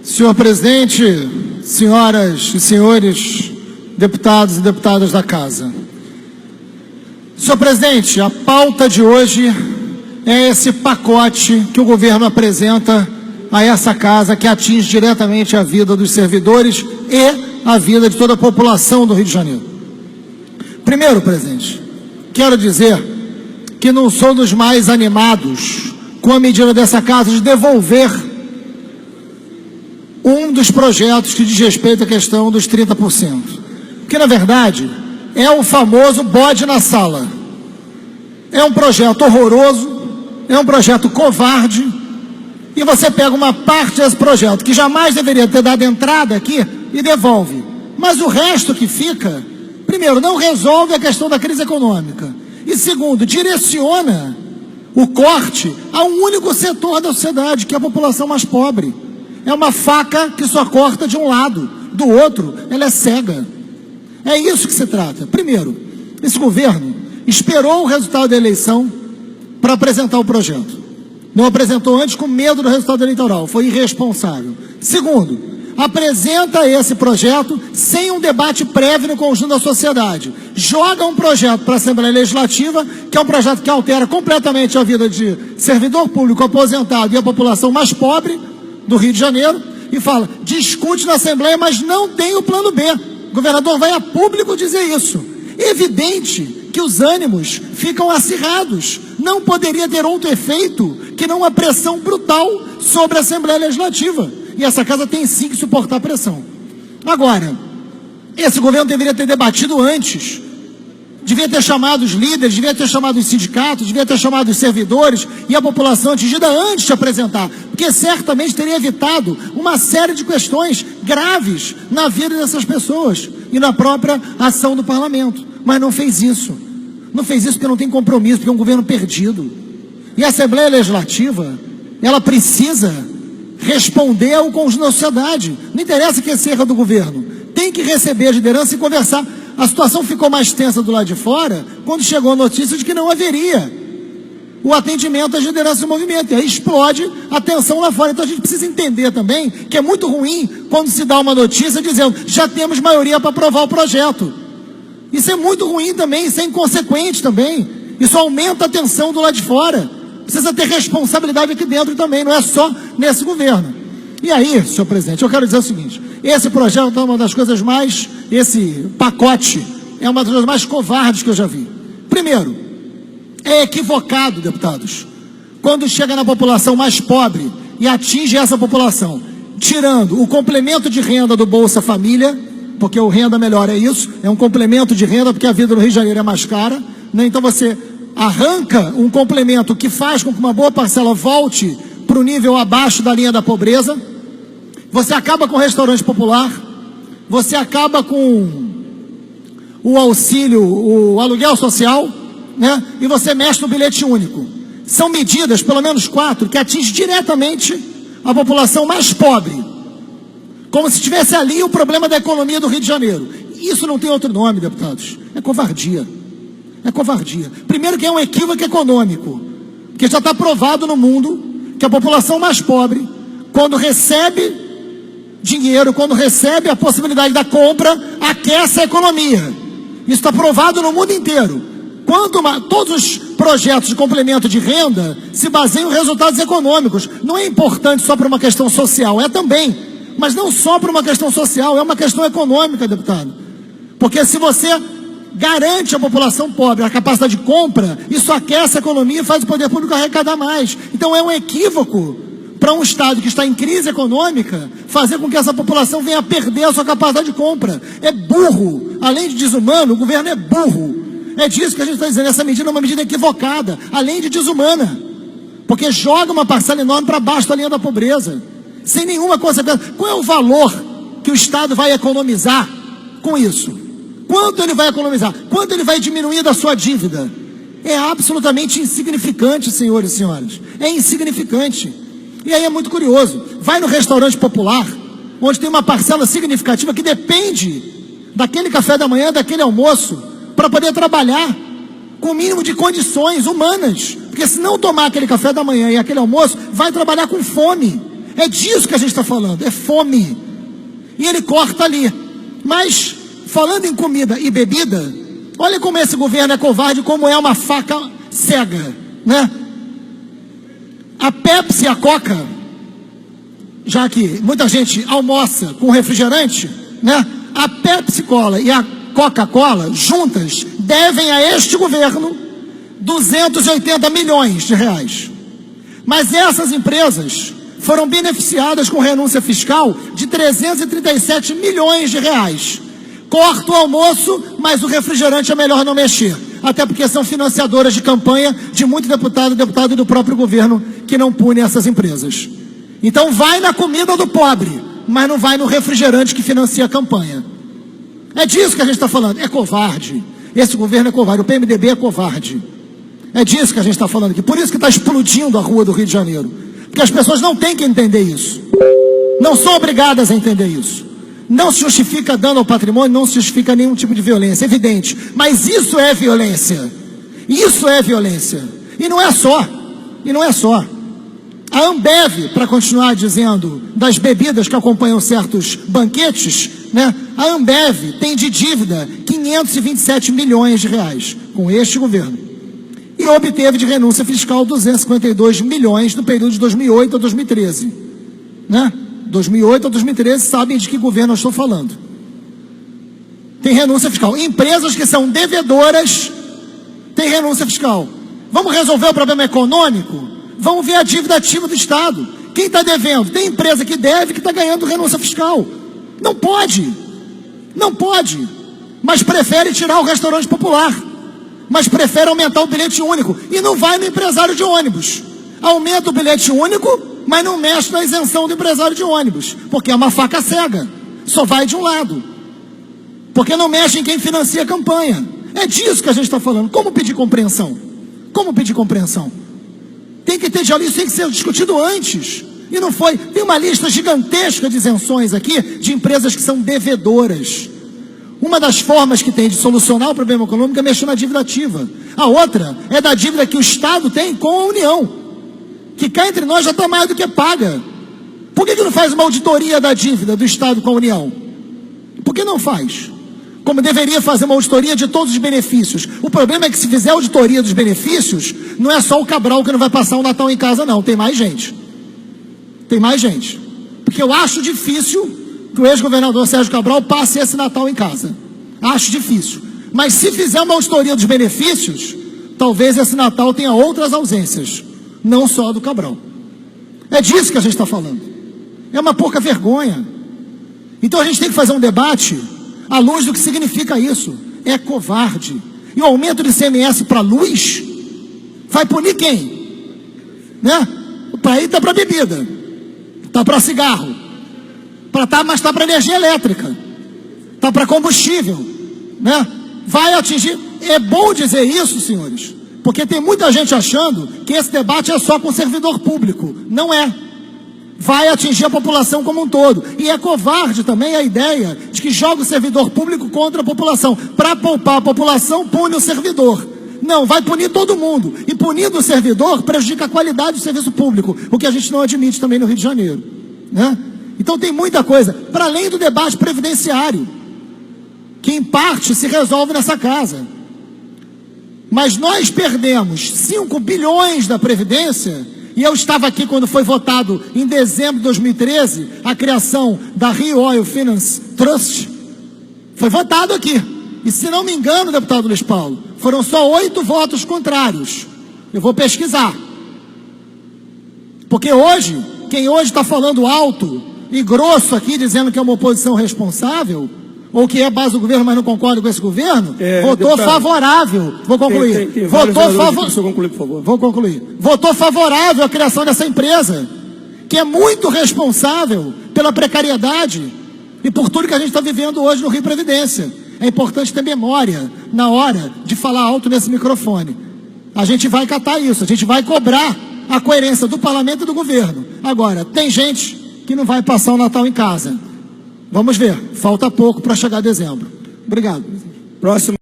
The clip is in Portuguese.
Senhor presidente, senhoras e senhores deputados e deputadas da casa. Senhor presidente, a pauta de hoje é esse pacote que o governo apresenta a essa casa, que atinge diretamente a vida dos servidores e a vida de toda a população do Rio de Janeiro. Primeiro, presidente, quero dizer que não sou dos mais animados com a medida dessa casa de devolver um dos projetos que diz respeito à questão dos 30%. Porque, na verdade, é o famoso bode na sala. É um projeto horroroso, é um projeto covarde, e você pega uma parte desse projeto que jamais deveria ter dado entrada aqui e devolve. Mas o resto que fica, primeiro, não resolve a questão da crise econômica. E segundo, direciona o corte a um único setor da sociedade, que é a população mais pobre. É uma faca que só corta de um lado, do outro ela é cega. É isso que se trata. Primeiro, esse governo esperou o resultado da eleição para apresentar o projeto. Não apresentou antes com medo do resultado eleitoral, foi irresponsável. Segundo, apresenta esse projeto sem um debate prévio no conjunto da sociedade. Joga um projeto para a Assembleia Legislativa, que é um projeto que altera completamente a vida de servidor público aposentado e a população mais pobre do Rio de Janeiro, e fala, discute na Assembleia, mas não tem o plano B. O governador vai a público dizer isso. Evidente que os ânimos ficam acirrados. Não poderia ter outro efeito que não uma pressão brutal sobre a Assembleia Legislativa. E essa casa tem sim que suportar pressão. Agora, esse governo deveria ter debatido antes. Devia ter chamado os líderes, devia ter chamado os sindicatos, devia ter chamado os servidores e a população atingida antes de apresentar, porque certamente teria evitado uma série de questões graves na vida dessas pessoas e na própria ação do parlamento. Mas não fez isso. Não fez isso porque não tem compromisso, porque é um governo perdido. E a Assembleia Legislativa, ela precisa responder ao conjunto da sociedade. Não interessa que esse erro do governo. Tem que receber a liderança e conversar. A situação ficou mais tensa do lado de fora quando chegou a notícia de que não haveria o atendimento às lideranças do movimento. E aí explode a tensão lá fora. Então a gente precisa entender também que é muito ruim quando se dá uma notícia dizendo já temos maioria para aprovar o projeto. Isso é muito ruim também, isso é inconsequente também. Isso aumenta a tensão do lado de fora. Precisa ter responsabilidade aqui dentro também, não é só nesse governo. E aí, senhor presidente, eu quero dizer o seguinte, esse projeto é uma das coisas mais, esse pacote é uma das coisas mais covardes que eu já vi. Primeiro, é equivocado, deputados, quando chega na população mais pobre e atinge essa população, tirando o complemento de renda do Bolsa Família, porque o Renda Melhor é isso, é um complemento de renda, porque a vida no Rio de Janeiro é mais cara, né? Então você arranca um complemento que faz com que uma boa parcela volte para o nível abaixo da linha da pobreza, você acaba com o restaurante popular, você acaba com o auxílio, o aluguel social, né? E você mexe no bilhete único. São medidas, pelo menos 4, que atingem diretamente a população mais pobre, como se tivesse ali o problema da economia do Rio de Janeiro. Isso não tem outro nome, deputados, é covardia. É covardia. Primeiro que é um equívoco econômico, porque já está provado no mundo que a população mais pobre, quando recebe dinheiro, quando recebe a possibilidade da compra, aquece a economia. Isso está provado no mundo inteiro. Todos os projetos de complemento de renda se baseiam em resultados econômicos. Não é importante só para uma questão social, é também, mas não só para uma questão social, é uma questão econômica, deputado. Porque se você garante à população pobre a capacidade de compra, isso aquece a economia e faz o poder público arrecadar mais. Então é um equívoco para um Estado que está em crise econômica fazer com que essa população venha a perder a sua capacidade de compra. É burro. Além de desumano, o governo é burro. É disso que a gente está dizendo. Essa medida é uma medida equivocada, além de desumana, porque joga uma parcela enorme para baixo da linha da pobreza, sem nenhuma consequência. Qual é o valor que o Estado vai economizar com isso? Quanto ele vai economizar? Quanto ele vai diminuir da sua dívida? É absolutamente insignificante, senhores e senhoras. É insignificante. E aí é muito curioso. Vai no restaurante popular, onde tem uma parcela significativa que depende daquele café da manhã, daquele almoço, para poder trabalhar com o mínimo de condições humanas. Porque se não tomar aquele café da manhã e aquele almoço, vai trabalhar com fome. É disso que a gente está falando, é fome. E ele corta ali. Mas, falando em comida e bebida, olha como esse governo é covarde, como é uma faca cega, né? A Pepsi e a Coca, já que muita gente almoça com refrigerante, né? A Pepsi Cola e a Coca-Cola, juntas, devem a este governo 280 milhões de reais. Mas essas empresas foram beneficiadas com renúncia fiscal de 337 milhões de reais. Corta o almoço, mas o refrigerante é melhor não mexer. Até porque são financiadoras de campanha de muito deputado do próprio governo que não pune essas empresas. Então vai na comida do pobre, mas não vai no refrigerante que financia a campanha. É disso que a gente está falando. É covarde. Esse governo é covarde. O PMDB é covarde. É disso que a gente está falando aqui. Por isso que está explodindo a rua do Rio de Janeiro. Porque as pessoas não têm que entender isso. Não são obrigadas a entender isso. Não se justifica dano ao patrimônio, não se justifica nenhum tipo de violência, é evidente. Mas isso é violência. Isso é violência. E não é só. E não é só. A Ambev, para continuar dizendo das bebidas que acompanham certos banquetes, né? A Ambev tem de dívida 527 milhões de reais com este governo. E obteve de renúncia fiscal 252 milhões no período de 2008 a 2013. Né? 2008 a 2013, sabem de que governo eu estou falando. Tem renúncia fiscal. Empresas que são devedoras têm renúncia fiscal. Vamos resolver o problema econômico? Vamos ver a dívida ativa do Estado. Quem está devendo? Tem empresa que deve que está ganhando renúncia fiscal. Não pode. Não pode. Mas prefere tirar o restaurante popular. Mas prefere aumentar o bilhete único. E não vai no empresário de ônibus. Aumenta o bilhete único, mas não mexe na isenção do empresário de ônibus. Porque é uma faca cega. Só vai de um lado. Porque não mexe em quem financia a campanha. É disso que a gente está falando. Como pedir compreensão? Como pedir compreensão? Tem que ter diálogo, isso tem que ser discutido antes. E não foi. Tem uma lista gigantesca de isenções aqui de empresas que são devedoras. Uma das formas que tem de solucionar o problema econômico é mexer na dívida ativa. A outra é da dívida que o Estado tem com a União, que cá entre nós já está mais do que paga. Por que não faz uma auditoria da dívida do Estado com a União? Por que não faz? Como deveria fazer uma auditoria de todos os benefícios. O problema é que se fizer auditoria dos benefícios, não é só o Cabral que não vai passar o Natal em casa, não. Tem mais gente. Tem mais gente. Porque eu acho difícil que o ex-governador Sérgio Cabral passe esse Natal em casa. Acho difícil. Mas se fizer uma auditoria dos benefícios, talvez esse Natal tenha outras ausências. Não só do Cabral. É disso que a gente está falando. É uma pouca vergonha. Então a gente tem que fazer um debate à luz do que significa isso. É covarde. E o aumento do ICMS para luz vai punir quem? Né? Para aí está para bebida, está para cigarro, mas está para energia elétrica, está para combustível, né? Vai atingir. É bom dizer isso, senhores, porque tem muita gente achando que esse debate é só com o servidor público. Não é. Vai atingir a população como um todo. E é covarde também a ideia de que joga o servidor público contra a população. Para poupar a população, pune o servidor. Não, vai punir todo mundo. E punindo o servidor, prejudica a qualidade do serviço público, o que a gente não admite também no Rio de Janeiro. Né? Então tem muita coisa, para além do debate previdenciário, que em parte se resolve nessa casa. Mas nós perdemos 5 bilhões da Previdência. E eu estava aqui quando foi votado, em dezembro de 2013, a criação da Rio Oil Finance Trust. Foi votado aqui. E se não me engano, deputado Luiz Paulo, foram só 8 votos contrários. Eu vou pesquisar. Porque hoje, quem hoje está falando alto e grosso aqui, dizendo que é uma oposição responsável, ou que é base do governo, mas não concorda com esse governo, votou deputado, favorável. Vou concluir. Votou favorável. Por favor. Vou concluir. Votou favorável à criação dessa empresa, que é muito responsável pela precariedade e por tudo que a gente está vivendo hoje no Rio Previdência. É importante ter memória na hora de falar alto nesse microfone. A gente vai catar isso, a gente vai cobrar a coerência do parlamento e do governo. Agora, tem gente que não vai passar o Natal em casa. Vamos ver, falta pouco para chegar a dezembro. Obrigado. Próximo.